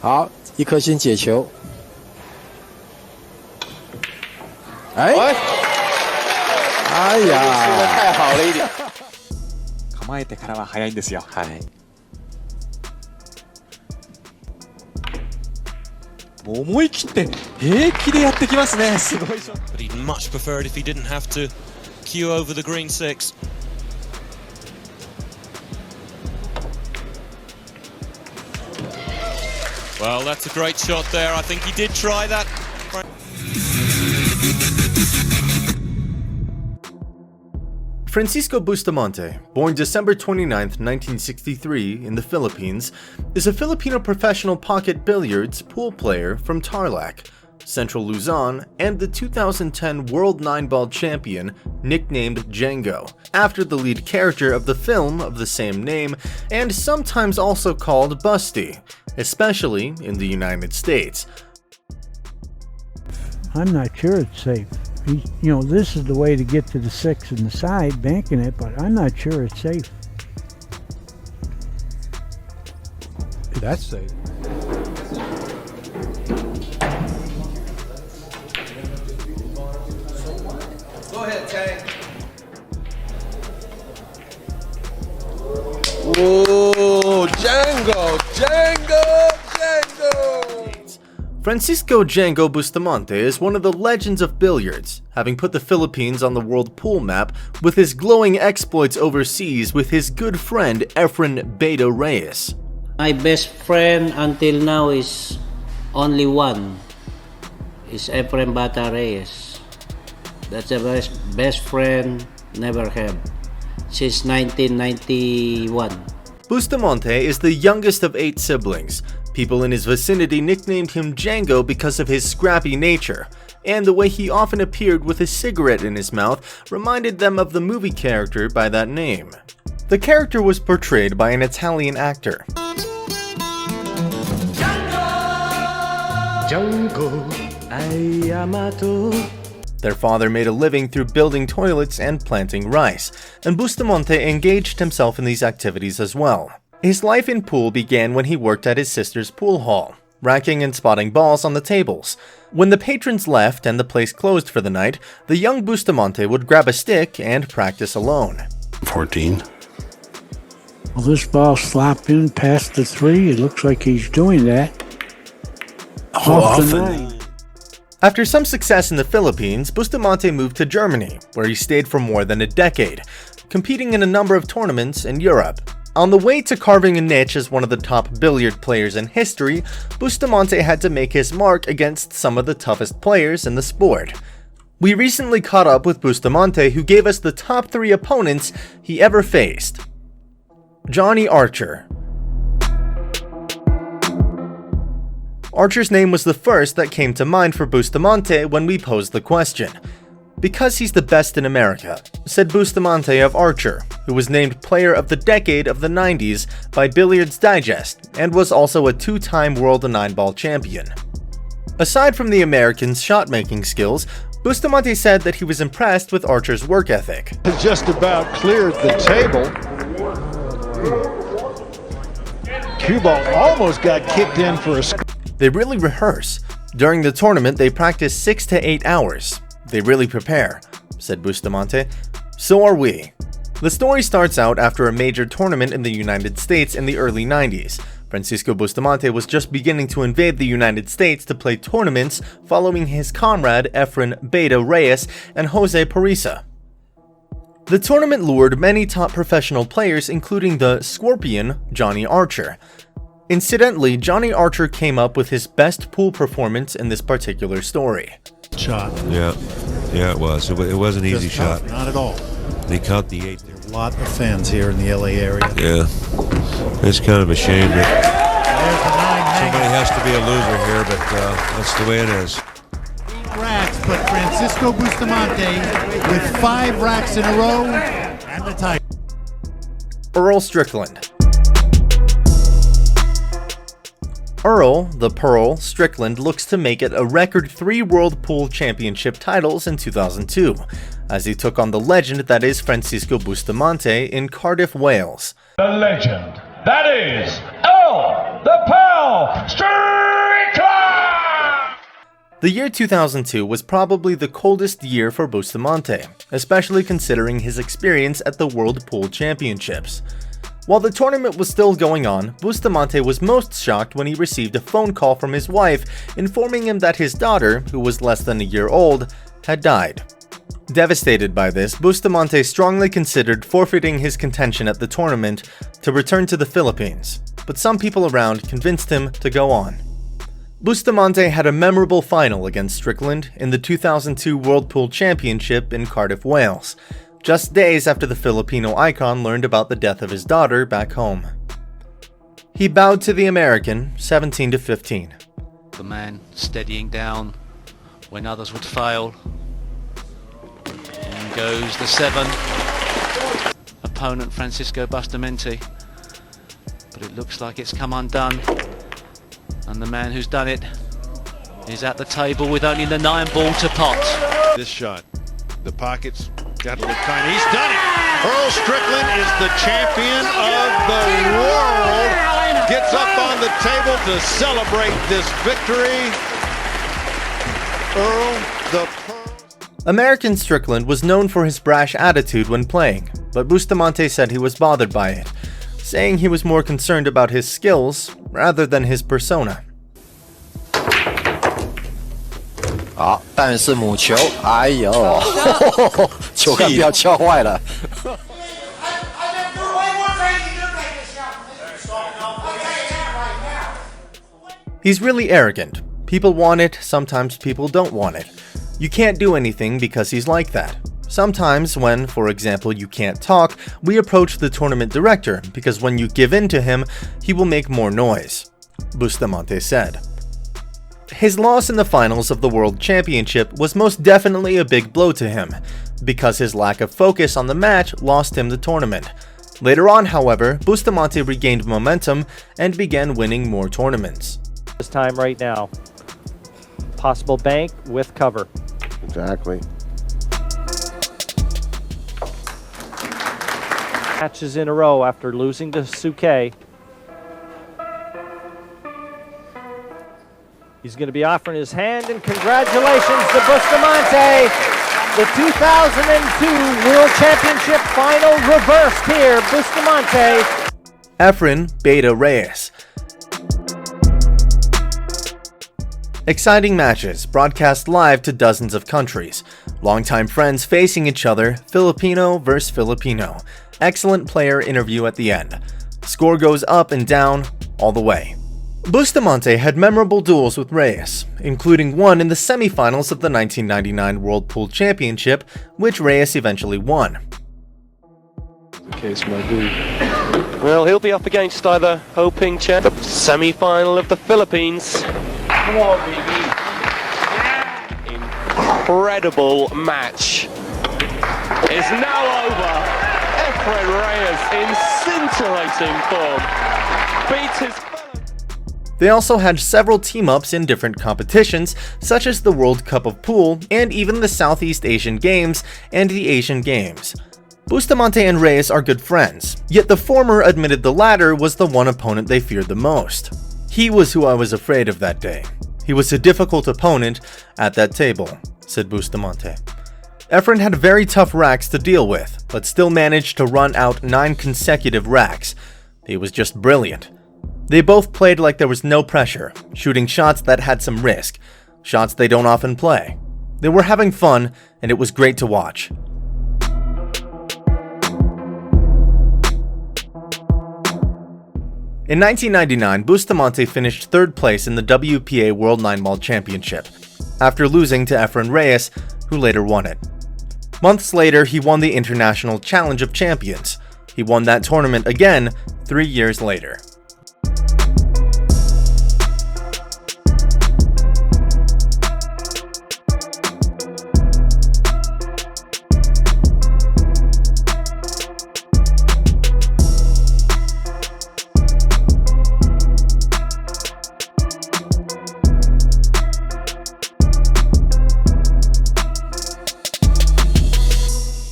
好，一颗星解球。哎呀，太好了一点。構えてからは早いんですよ。はい。思い切って平気でやってきますね。すごいショット。 But he'd much prefer it if he didn't have to queue over the green six. Well, that's a great shot there. I think he did try that. Francisco Bustamante, born December 29, 1963 in the Philippines, is a Filipino professional pocket billiards pool player from Tarlac, Central Luzon, and the 2010 World 9-Ball champion nicknamed Django, after the lead character of the film of the same name, and sometimes also called Bustie, especially in the United States. I'm not sure it's safe. This is the way to get to the six and the side, banking it, but I'm not sure it's safe. That's safe. Go ahead, Tank. Oh, Django! Francisco Django Bustamante is one of the legends of billiards, having put the Philippines on the world pool map with his glowing exploits overseas with his good friend Efren Bata Reyes. My best friend until now is only one, is Efren Bata Reyes. That's the best friend never have, since 1991. Bustamante is the youngest of 8 siblings. People in his vicinity nicknamed him Django because of his scrappy nature, and the way he often appeared with a cigarette in his mouth reminded them of the movie character by that name. The character was portrayed by an Italian actor. Django, I amato. Their father made a living through building toilets and planting rice, and Bustamante engaged himself in these activities as well. His life in pool began when he worked at his sister's pool hall, racking and spotting balls on the tables. When the patrons left and the place closed for the night, the young Bustamante would grab a stick and practice alone. 14. Well, this ball slapped in past the 3. It looks like he's doing that. How often? After some success in the Philippines, Bustamante moved to Germany, where he stayed for more than a decade, competing in a number of tournaments in Europe. On the way to carving a niche as one of the top billiard players in history, Bustamante had to make his mark against some of the toughest players in the sport. We recently caught up with Bustamante, who gave us the top 3 opponents he ever faced. Johnny Archer. Archer's name was the first that came to mind for Bustamante when we posed the question. Because he's the best in America, said Bustamante of Archer, who was named Player of the Decade of the 90s by Billiards Digest and was also a 2-time World 9-Ball champion. Aside from the American's shot-making skills, Bustamante said that he was impressed with Archer's work ethic. Just about cleared the table. Cue ball almost got kicked in for a They really rehearse. During the tournament, they practice 6 to 8 hours. They really prepare, said Bustamante. So are we. The story starts out after a major tournament in the United States in the early 90s. Francisco Bustamante was just beginning to invade the United States to play tournaments following his comrade Efren Bata Reyes and Jose Parisa. The tournament lured many top professional players, including the Scorpion, Johnny Archer. Incidentally, Johnny Archer came up with his best pool performance in this particular story. shot. Yeah, it was. It was an easy shot. Not at all. They count the 8. There are a lot of fans here in the LA area. Yeah, it's kind of a shame that somebody has to be a loser here, but that's the way it is. 8 racks, but Francisco Bustamante with 5 racks in a row and the title. Earl Strickland. Earl, the Pearl, Strickland looks to make it a record 3 World Pool Championship titles in 2002, as he took on the legend that is Francisco Bustamante in Cardiff, Wales. The legend, that is Earl, the Pearl, Strickland! The year 2002 was probably the coldest year for Bustamante, especially considering his experience at the World Pool Championships. While the tournament was still going on, Bustamante was most shocked when he received a phone call from his wife informing him that his daughter, who was less than a year old, had died. Devastated by this, Bustamante strongly considered forfeiting his contention at the tournament to return to the Philippines, but some people around convinced him to go on. Bustamante had a memorable final against Strickland in the 2002 World Pool Championship in Cardiff, Wales, just days after the Filipino icon learned about the death of his daughter back home. He bowed to the American 17-15. The man steadying down when others would fail. In goes the 7. Opponent Francisco Bustamante. But it looks like it's come undone. And the man who's done it is at the table with only the 9 ball to pot. This shot, the pockets got to look tiny. He's done it. Earl Strickland is the champion of the world. Gets up on the table to celebrate this victory. Earl, the American Strickland was known for his brash attitude when playing, but Bustamante said he was bothered by it, saying he was more concerned about his skills rather than his persona. 好，但是母球，哎呦，球杆不要敲坏了。He's really arrogant. People want it, sometimes people don't want it. You can't do anything because he's like that. Sometimes when, for example, you can't talk, we approach the tournament director because when you give in to him, he will make more noise, Bustamante said. His loss in the finals of the World Championship was most definitely a big blow to him, because his lack of focus on the match lost him the tournament. Later on, however, Bustamante regained momentum and began winning more tournaments. This time right now. Possible bank with cover. Exactly. Matches in a row after losing to Suke. He's going to be offering his hand, and congratulations to Bustamante. The 2002 World Championship final reversed here. Bustamante. Efren Bata Reyes. Exciting matches, broadcast live to dozens of countries. Longtime friends facing each other, Filipino versus Filipino. Excellent player interview at the end. Score goes up and down, all the way. Bustamante had memorable duels with Reyes, including one in the semifinals of the 1999 World Pool Championship, which Reyes eventually won. Case might be. Well, he'll be up against either Ho Ping Chen, the semi-final of the Philippines. Come on, baby. Incredible match is now over. Efren Reyes in scintillating form beats his fellow. They also had several team-ups in different competitions, such as the World Cup of Pool and even the Southeast Asian Games and the Asian Games. Bustamante and Reyes are good friends, yet the former admitted the latter was the one opponent they feared the most. He was who I was afraid of that day. He was a difficult opponent at that table, said Bustamante. Efren had very tough racks to deal with, but still managed to run out 9 consecutive racks. He was just brilliant. They both played like there was no pressure, shooting shots that had some risk, shots they don't often play. They were having fun, and it was great to watch. In 1999, Bustamante finished 3rd place in the WPA World 9-Ball Championship, after losing to Efren Reyes, who later won it. Months later, he won the International Challenge of Champions. He won that tournament again 3 years later.